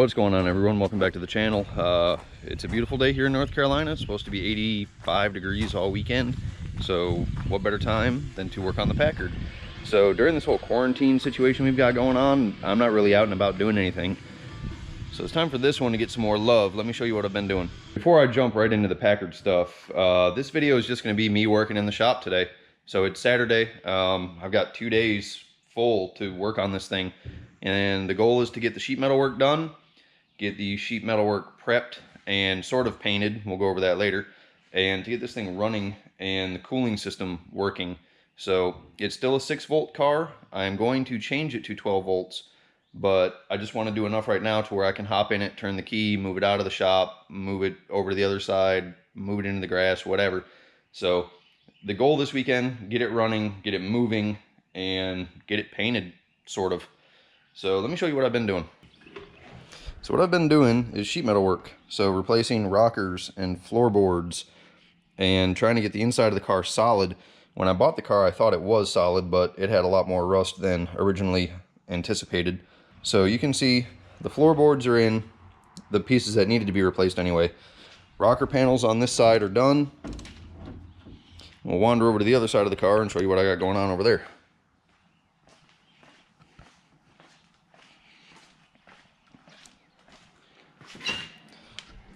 What's going on, everyone? Welcome back to the channel. It's a beautiful day here in North Carolina. It's supposed to be 85 degrees all weekend, so what better time than to work on the Packard. So during this whole quarantine situation we've got going on, I'm not really out and about doing anything, so it's time for this one to get some more love. Let me show you what I've been doing. Before I jump right into the Packard stuff, this video is just going to be me working in the shop today. So it's Saturday. I've got 2 days full to work on this thing, and the goal is to get the sheet metal work done, get the sheet metal work prepped and sort of painted. We'll go over that later. And to get this thing running and the cooling system working. So it's still a 6-volt car. I'm going to change it to 12 volts, but I just want to do enough right now to where I can hop in it, turn the key, move it out of the shop, move it over to the other side, move it into the grass, whatever. So the goal this weekend, get it running, get it moving, and get it painted, sort of. So let me show you what I've been doing. So what I've been doing is sheet metal work. So replacing rockers and floorboards and trying to get the inside of the car solid. When I bought the car, I thought it was solid, but it had a lot more rust than originally anticipated. So you can see the floorboards are in, the pieces that needed to be replaced anyway. Rocker panels on this side are done. We'll wander over to the other side of the car and show you what I got going on over there.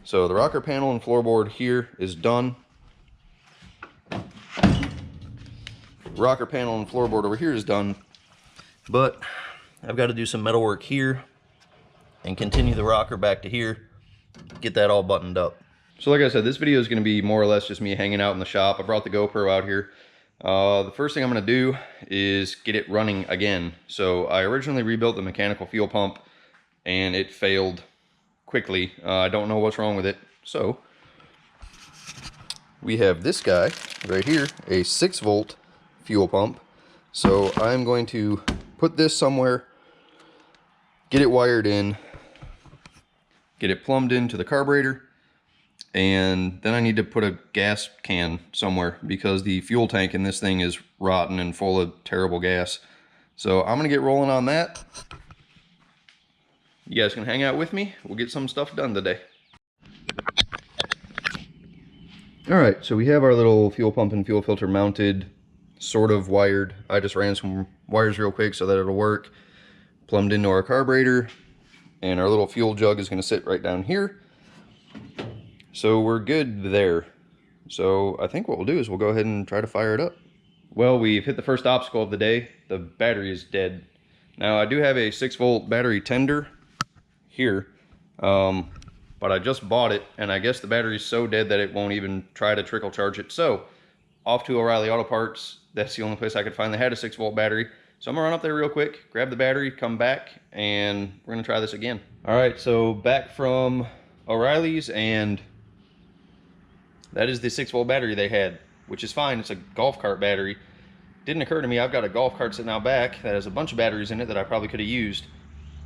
So the rocker panel and floorboard here is done. Rocker panel and floorboard over here is done. But I've got to do some metal work here and continue the rocker back to here, get that all buttoned up. So like I said, this video is going to be more or less just me hanging out in the shop. I brought the GoPro out here. The first thing I'm going to do is get it running again. So I originally rebuilt the mechanical fuel pump and it failed quickly. I don't know what's wrong with it. So we have this guy right here, a 6-volt fuel pump. So I'm going to put this somewhere, get it wired in, get it plumbed into the carburetor, and then I need to put a gas can somewhere because the fuel tank in this thing is rotten and full of terrible gas. So I'm gonna get rolling on that. You guys can hang out with me. We'll get some stuff done today. All right, so we have our little fuel pump and fuel filter mounted, sort of wired. I just ran some wires real quick so that it'll work. Plumbed into our carburetor, and our little fuel jug is gonna sit right down here. So we're good there. So I think what we'll do is we'll go ahead and try to fire it up. Well, we've hit the first obstacle of the day. The battery is dead. Now I do have a 6-volt battery tender here, but I just bought it, and I guess the battery's so dead that it won't even try to trickle charge it. So off to O'Reilly Auto Parts. That's the only place I could find that had a 6-volt battery. So I'm gonna run up there real quick, grab the battery, come back, and we're gonna try this again. All right, so back from O'Reilly's, and that is the 6-volt battery they had, which is fine. It's a golf cart battery. Didn't occur to me, I've got a golf cart sitting out back that has a bunch of batteries in it that I probably could have used.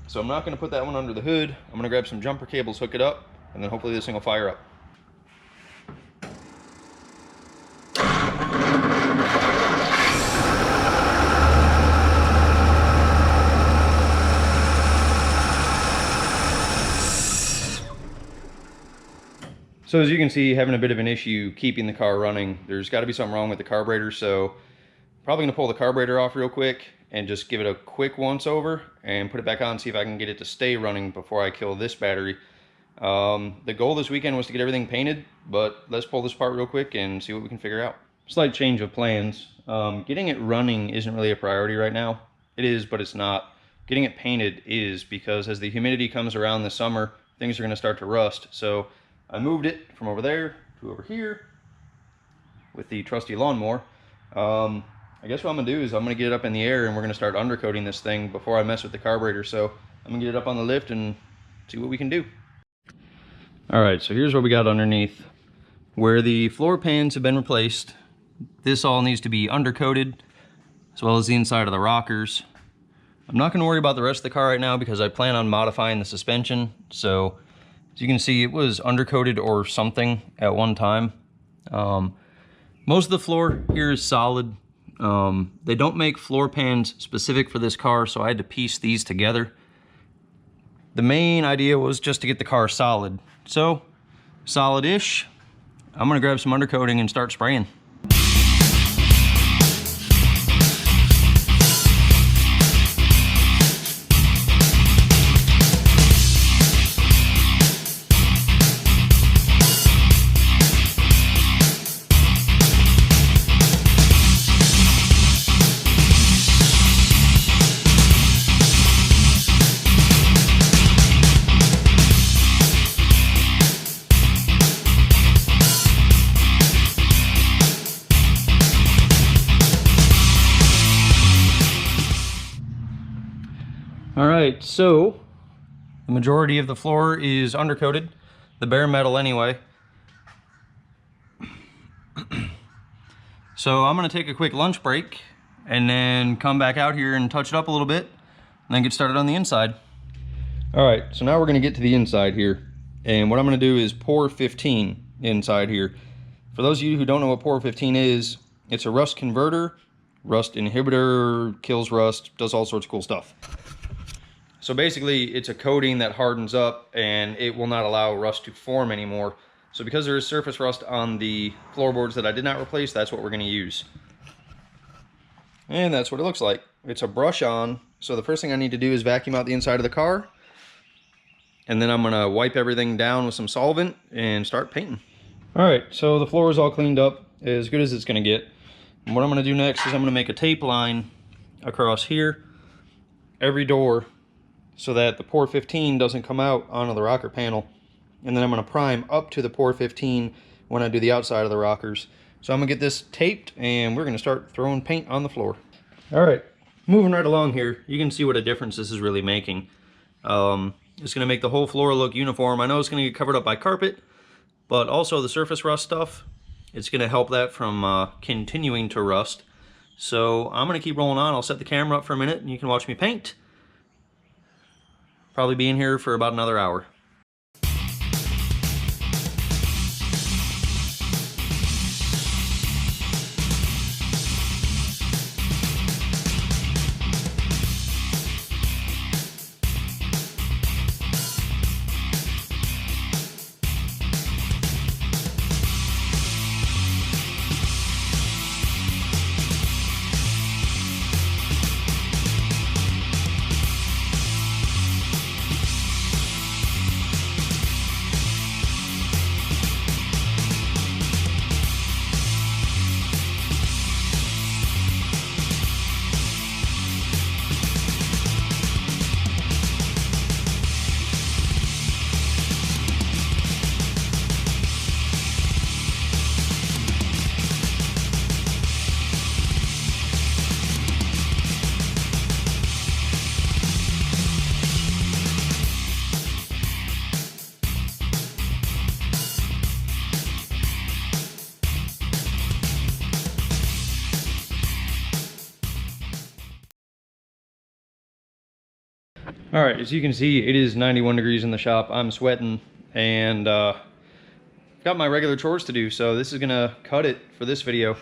So I'm not going to put that one under the hood. I'm going to grab some jumper cables, hook it up, and then hopefully this thing will fire up. So as you can see, having a bit of an issue keeping the car running. There's got to be something wrong with the carburetor, so probably going to pull the carburetor off real quick and just give it a quick once over and put it back on, see if I can get it to stay running before I kill this battery. The goal this weekend was to get everything painted, but let's pull this apart real quick and see what we can figure out. Slight change of plans. Getting it running isn't really a priority right now. It is, but it's not. Getting it painted is, because as the humidity comes around this summer, things are going to start to rust. So I moved it from over there to over here with the trusty lawnmower. I guess what I'm gonna do is I'm gonna get it up in the air and we're gonna start undercoating this thing before I mess with the carburetor. So I'm gonna get it up on the lift and see what we can do. All right, so here's what we got underneath. Where the floor pans have been replaced, this all needs to be undercoated, as well as the inside of the rockers. I'm not gonna worry about the rest of the car right now because I plan on modifying the suspension. So as you can see, it was undercoated or something at one time. Most of the floor here is solid. They don't make floor pans specific for this car, so I had to piece these together. The main idea was just to get the car solid. So, solid-ish. I'm gonna grab some undercoating and start spraying. All right, so the majority of the floor is undercoated, the bare metal anyway. So I'm gonna take a quick lunch break and then come back out here and touch it up a little bit and then get started on the inside. All right, so now we're gonna get to the inside here. And what I'm gonna do is pour 15 inside here. For those of you who don't know what pour 15 is, it's a rust converter, rust inhibitor, kills rust, does all sorts of cool stuff. So basically, it's a coating that hardens up and it will not allow rust to form anymore. So because there is surface rust on the floorboards that I did not replace, that's what we're going to use. And that's what it looks like. It's a brush on. So the first thing I need to do is vacuum out the inside of the car. And then I'm going to wipe everything down with some solvent and start painting. All right, so the floor is all cleaned up, as good as it's going to get. And what I'm going to do next is I'm going to make a tape line across here, every door, so that the pour 15 doesn't come out onto the rocker panel. And then I'm going to prime up to the pour 15 when I do the outside of the rockers. So I'm going to get this taped and we're going to start throwing paint on the floor. All right, moving right along here, you can see what a difference this is really making. It's going to make the whole floor look uniform. I know it's going to get covered up by carpet, but also the surface rust stuff, it's going to help that from continuing to rust. So I'm going to keep rolling on. I'll set the camera up for a minute and you can watch me paint. Probably be in here for about another hour. All right, as you can see, it is 91 degrees in the shop. I'm sweating and got my regular chores to do, so this is gonna cut it for this video.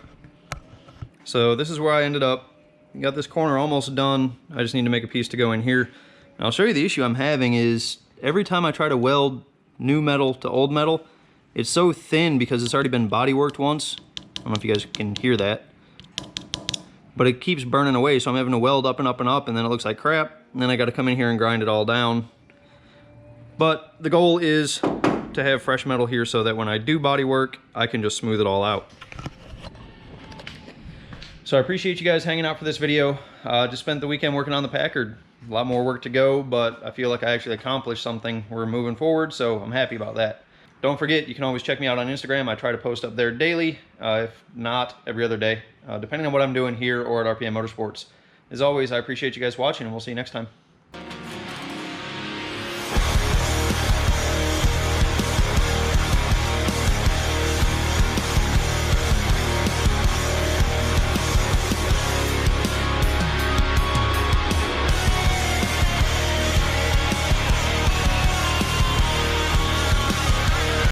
So this is where I ended up. Got this corner almost done. I just need to make a piece to go in here. And I'll show you the issue I'm having is every time I try to weld new metal to old metal, it's so thin because it's already been body worked once. I don't know if you guys can hear that. But it keeps burning away, so I'm having to weld up and up and up, and then it looks like crap. And then I got to come in here and grind it all down. But the goal is to have fresh metal here so that when I do body work, I can just smooth it all out. So I appreciate you guys hanging out for this video. Just spent the weekend working on the Packard. A lot more work to go, but I feel like I actually accomplished something. We're moving forward, so I'm happy about that. Don't forget, you can always check me out on Instagram. I try to post up there daily, if not every other day, depending on what I'm doing here or at RPM Motorsports. As always, I appreciate you guys watching, and we'll see you next time.